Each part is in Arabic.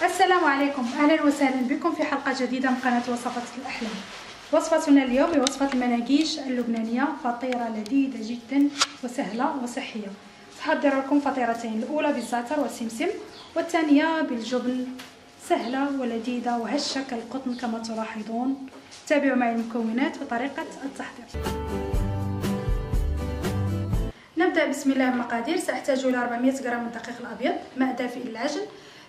السلام عليكم، اهلا وسهلا بكم في حلقه جديده من قناه وصفات الاحلام. وصفتنا اليوم هي وصفه المناقيش اللبنانيه، فطيره لذيذه جدا وسهله وصحيه. سأحضر لكم فطيرتين، الاولى بالزعتر والسمسم والثانيه بالجبن، سهله ولذيذه وهشه كالقطن كما تلاحظون. تابعوا معي المكونات وطريقه التحضير. نبدا بسم الله المقادير. ساحتاج الى 400 غرام من الدقيق الابيض، ماء دافئ للعجن،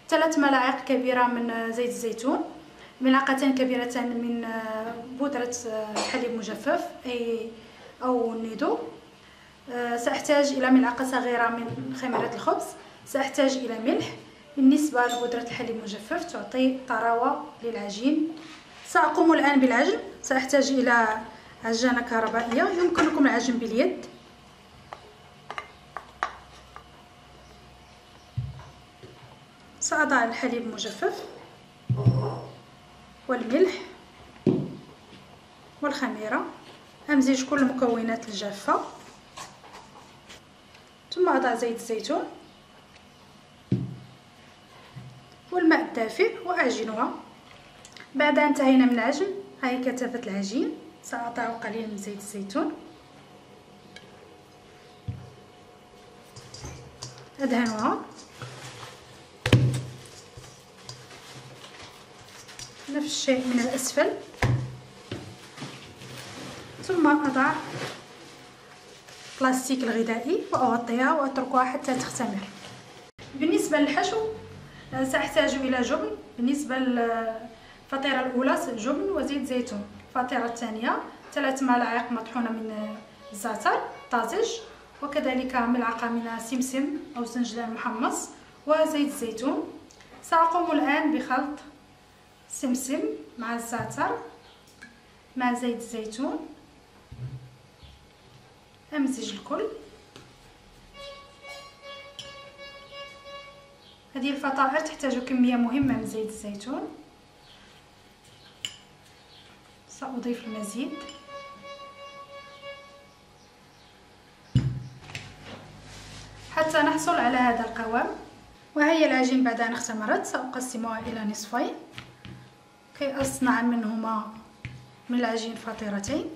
3 ملاعق كبيرة من زيت الزيتون، ملعقتان كبيرتان من بودرة حليب مجفف أو نيدو. سأحتاج إلى ملعقة صغيرة من خميرة الخبز. سأحتاج إلى ملح. بالنسبة لبودرة الحليب المجفف تعطي طراوة للعجين. سأقوم الآن بالعجن. سأحتاج إلى عجانة كهربائية، يمكنكم العجن باليد. سأضع الحليب المجفف والملح والخميرة، أمزج كل المكونات الجافة، ثم أضع زيت الزيتون والماء الدافئ وأعجنها. بعد أن انتهينا من العجن، هاي كثافة العجين. سأضع قليل من زيت الزيتون، أدهنها نفس الشيء من الأسفل، ثم أضع بلاستيك الغذائي وأغطيها وأتركها حتى تختمر. بالنسبة للحشو سأحتاج إلى جبن. بالنسبة للفطيرة الأولى جبن وزيت زيتون. الفطيرة الثانية 3 ملاعق مطحونة من الزعتر طازج، وكذلك ملعقة من السمسم أو سنجدان محمص وزيت الزيتون. سأقوم الآن بخلط السمسم مع الزعتر مع زيت الزيتون، أمزج الكل. هذه الفطائر تحتاج كمية مهمة من زيت الزيتون. سأضيف المزيد حتى نحصل على هذا القوام. وهي العجين بعد أن اختمرت سأقسمها إلى نصفين كي أصنع منهما من العجين فطيرتين.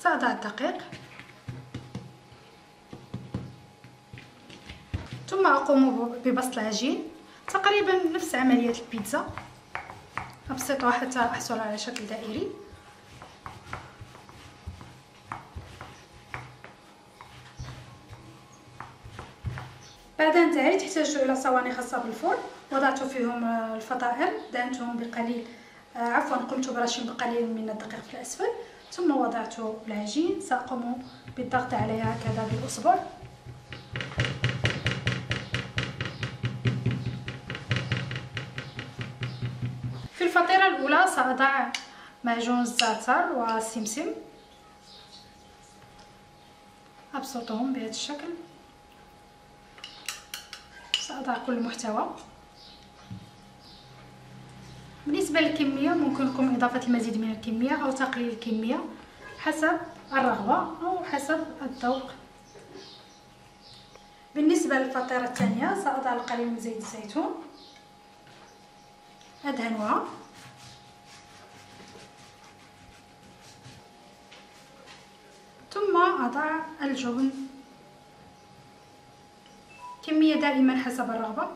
سأضع الدقيق، ثم أقوم ببسط العجين تقريبا نفس عملية البيتزا. أبسطها حتى أحصل على شكل دائري. بعد أن انتهيت احتجت إلى صواني خاصة بالفرن، وضعت فيهم الفطائر، دهنتهم بقليل قمت برش بقليل من الدقيق في الأسفل، ثم وضعت العجين. سأقوم بالضغط عليها هكذا بالأصبع. في الفطيرة الأولى سأضع معجون الزعتر والسمسم، أبسطهم بهذا الشكل. سأضع كل المحتوى. بالنسبة للكمية ممكنكم إضافة المزيد من الكمية أو تقليل الكمية حسب الرغبة أو حسب الذوق. بالنسبة للفطيرة الثانية سأضع القليل من زيت الزيتون، أدهنها، ثم أضع الجبن، كمية دائما حسب الرغبة.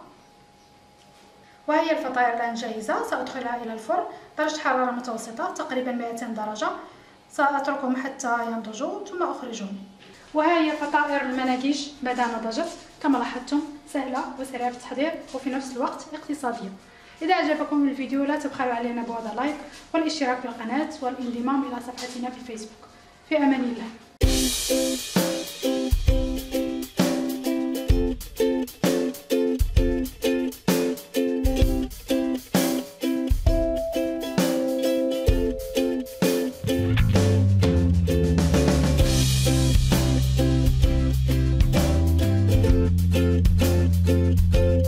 وهي الفطائر الآن جاهزة. سأدخلها إلى الفرن درجة حرارة متوسطة تقريبا 200 درجة. سأتركهم حتى ينضجوا ثم أخرجهم. وهي فطائر المناقيش بعد أن نضجت كما لاحظتم، سهلة وسريعة في التحضير وفي نفس الوقت اقتصادية. إذا أعجبكم الفيديو لا تبخلوا علينا بوضع لايك والاشتراك في القناة والانضمام إلى صفحتنا في الفيسبوك. في أمان الله.